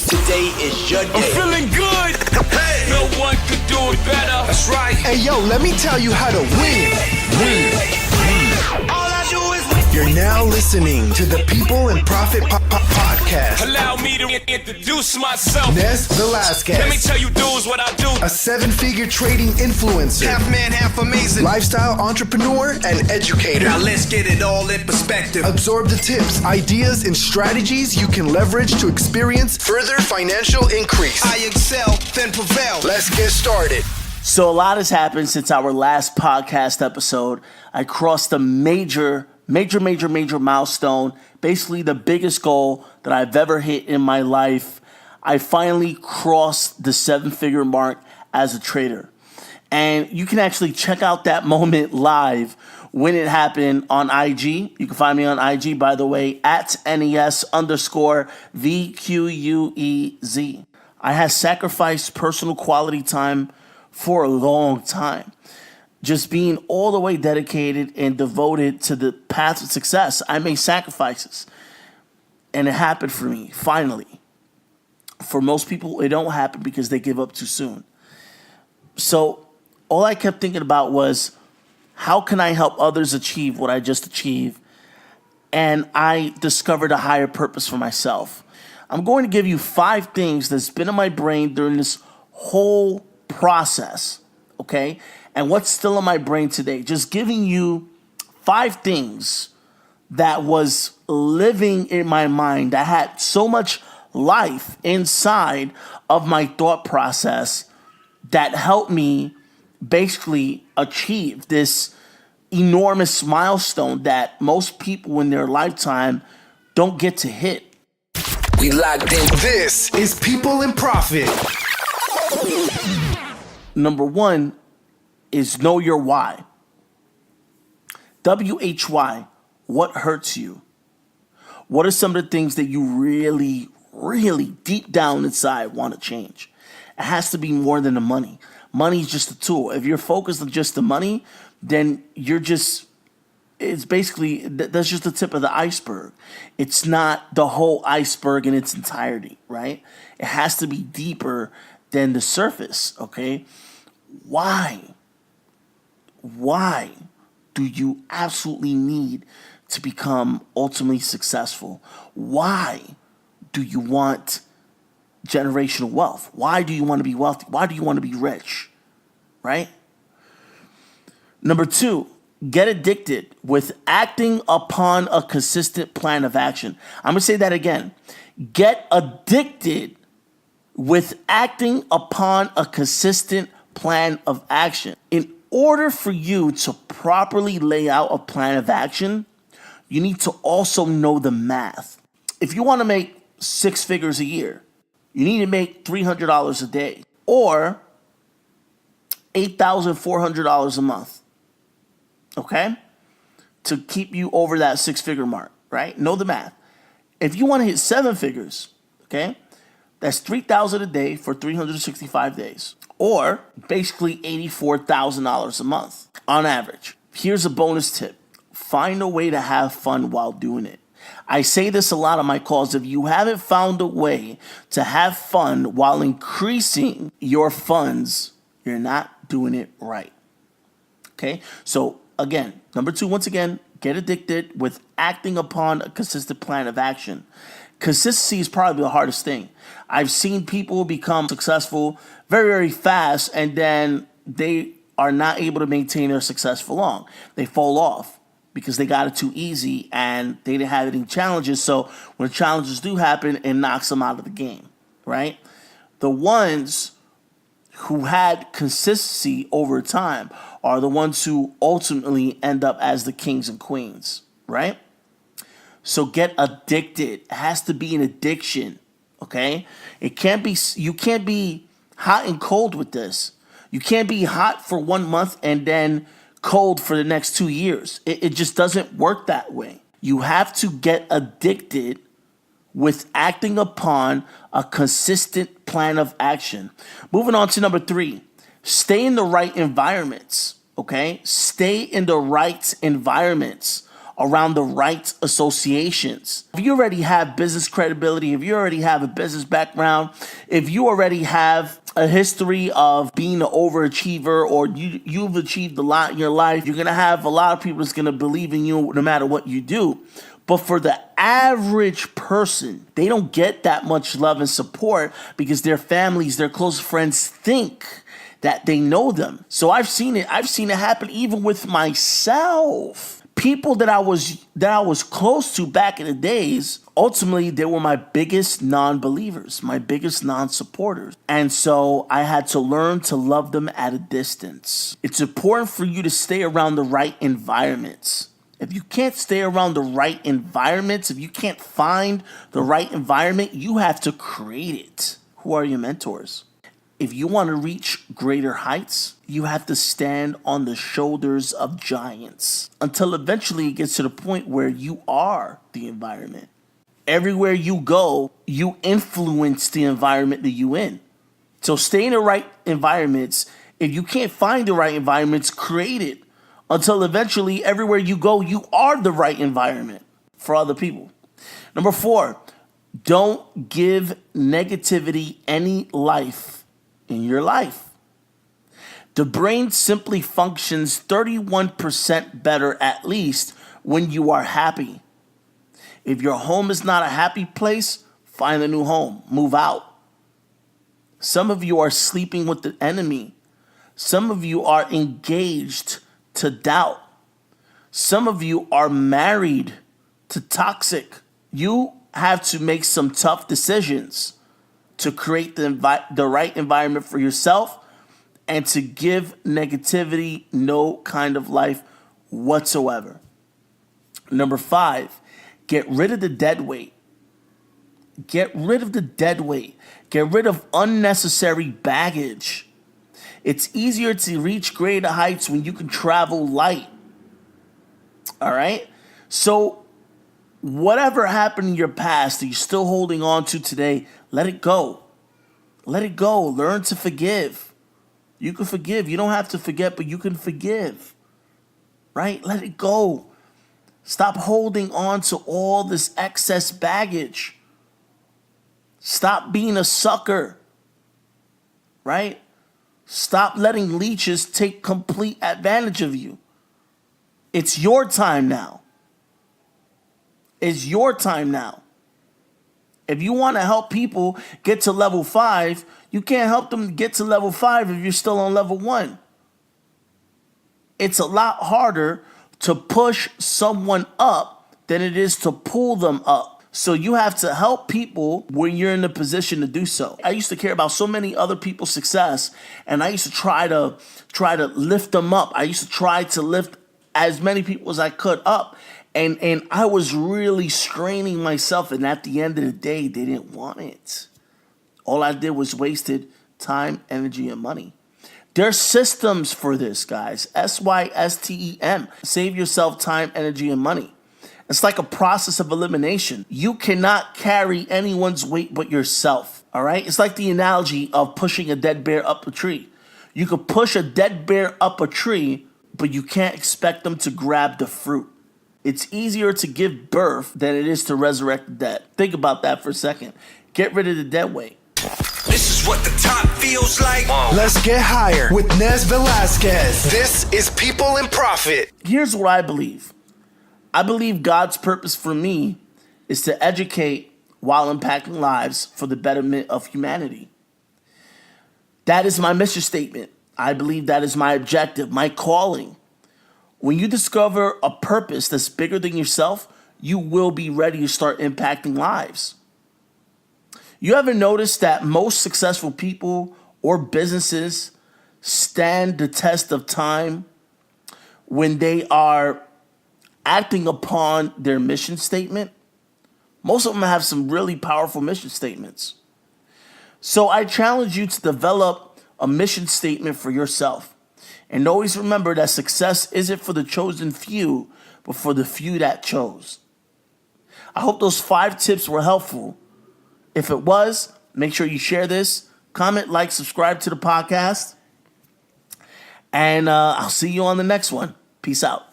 Today is your day. I'm feeling good. Hey. No one could do it better. That's right. Hey, yo, let me tell you how to win. All I do is win. You're now listening to the People and Profit Podcast. Allow me to introduce myself. Ness Velasquez. Let me tell you dudes what I do. A 7-figure trading influencer. Half man, half amazing. Lifestyle entrepreneur and educator. Now let's get it all in perspective. Absorb the tips, ideas, and strategies you can leverage to experience further financial increase. I excel, then prevail. Let's get started. So a lot has happened since our last podcast episode. I crossed a major milestone, basically the biggest goal that I've ever hit in my life. I finally crossed the 7-figure mark as a trader. And you can actually check out that moment live when it happened on IG. You can find me on IG, by the way, at NES_VQUEZ. I had sacrificed personal quality time for a long time. Just being all the way dedicated and devoted to the path of success. I made sacrifices. And it happened for me, finally. For most people, it don't happen because they give up too soon. So all I kept thinking about was, how can I help others achieve what I just achieved? And I discovered a higher purpose for myself. I'm going to give you 5 things that's been in my brain during this whole process, okay? And what's still in my brain today. Just giving you 5 things that was living in my mind. I had so much life inside of my thought process that helped me basically achieve this enormous milestone that most people in their lifetime don't get to hit. We locked in. This is People and Profit. Number 1 is know your why. WHY. What hurts you? What are some of the things that you really deep down inside want to change? It has to be more than the money. Money is just a tool. If you're focused on just the money, then it's basically, that's just the tip of the iceberg. It's not the whole iceberg in its entirety, right? It has to be deeper than the surface, okay? Why do you absolutely need to become ultimately successful? Why do you want generational wealth? Why do you want to be wealthy? Why do you want to be rich? Right? Number 2, get addicted with acting upon a consistent plan of action. I'm going to say that again. Get addicted with acting upon a consistent plan of action. In order for you to properly lay out a plan of action, you need to also know the math. If you want to make 6 figures a year, you need to make $300 a day or $8,400 a month, okay? To keep you over that 6-figure mark, right? Know the math. If you want to hit 7 figures, okay, that's $3,000 a day for 365 days, or basically $84,000 a month on average. Here's a bonus tip. Find a way to have fun while doing it. I say this a lot on my calls. If you haven't found a way to have fun while increasing your funds, you're not doing it right. Okay? So again, number 2, once again, get addicted with acting upon a consistent plan of action. Consistency is probably the hardest thing. I've seen people become successful very, very fast, and then they are not able to maintain their success for long. They fall off because they got it too easy and they didn't have any challenges. So when challenges do happen, it knocks them out of the game, right? The ones who had consistency over time are the ones who ultimately end up as the kings and queens, right? So get addicted. It has to be an addiction, okay? You can't be hot and cold with this. You can't be hot for 1 month and then cold for the next 2 years. It just doesn't work that way. You have to get addicted with acting upon a consistent plan of action. Moving on to number 3, stay in the right environments, okay? Stay in the right environments. around the right associations. If you already have business credibility, if you already have a business background, if you already have a history of being an overachiever, or you've achieved a lot in your life, you're going to have a lot of people that's going to believe in you no matter what you do. But for the average person, they don't get that much love and support because their families, their close friends think that they know them. So I've seen it happen even with myself. People that I was close to back in the days, ultimately they were my biggest non-believers, my biggest non-supporters. And so I had to learn to love them at a distance. It's important for you to stay around the right environments. If you can't stay around the right environments, if you can't find the right environment, you have to create it. Who are your mentors? If you want to reach greater heights, you have to stand on the shoulders of giants until eventually it gets to the point where you are the environment. Everywhere you go, you influence the environment that you're in. So stay in the right environments. If you can't find the right environments, create it until eventually everywhere you go, you are the right environment for other people. Number 4, don't give negativity any life in your life. The brain simply functions 31% better at least when you are happy. If your home is not a happy place, find a new home, move out. Some of you are sleeping with the enemy. Some of you are engaged to doubt. Some of you are married to toxic. You have to make some tough decisions to create the right environment for yourself and to give negativity no kind of life whatsoever. Number 5, get rid of the dead weight. Get rid of the dead weight. Get rid of unnecessary baggage. It's easier to reach greater heights when you can travel light. All right? So whatever happened in your past that you're still holding on to today, let it go. Let it go. Learn to forgive. You can forgive. You don't have to forget, but you can forgive. Right? Let it go. Stop holding on to all this excess baggage. Stop being a sucker. Right? Stop letting leeches take complete advantage of you. It's your time now. It's your time now. If you want to help people get to level 5, you can't help them get to level 5 if you're still on level 1. It's a lot harder to push someone up than it is to pull them up. So you have to help people when you're in the position to do so. I used to care about so many other people's success, and I used to try to lift them up. I used to try to lift as many people as I could up. And I was really straining myself, and at the end of the day, they didn't want it. All I did was wasted time, energy, and money. There's systems for this, guys. SYSTEM. Save yourself time, energy, and money. It's like a process of elimination. You cannot carry anyone's weight but yourself, all right? It's like the analogy of pushing a dead bear up a tree. You could push a dead bear up a tree, but you can't expect them to grab the fruit. It's easier to give birth than it is to resurrect the dead. Think about that for a second. Get rid of the dead weight. This is what the top feels like. Let's get higher with Nez Velasquez. This is People in Profit. Here's what I believe. I believe God's purpose for me is to educate while impacting lives for the betterment of humanity. That is my mission statement. I believe that is my objective, my calling. When you discover a purpose that's bigger than yourself, you will be ready to start impacting lives. You ever notice that most successful people or businesses stand the test of time when they are acting upon their mission statement? Most of them have some really powerful mission statements. So I challenge you to develop a mission statement for yourself. And always remember that success isn't for the chosen few, but for the few that chose. I hope those 5 tips were helpful. If it was, make sure you share this, comment, like, subscribe to the podcast. And I'll see you on the next one. Peace out.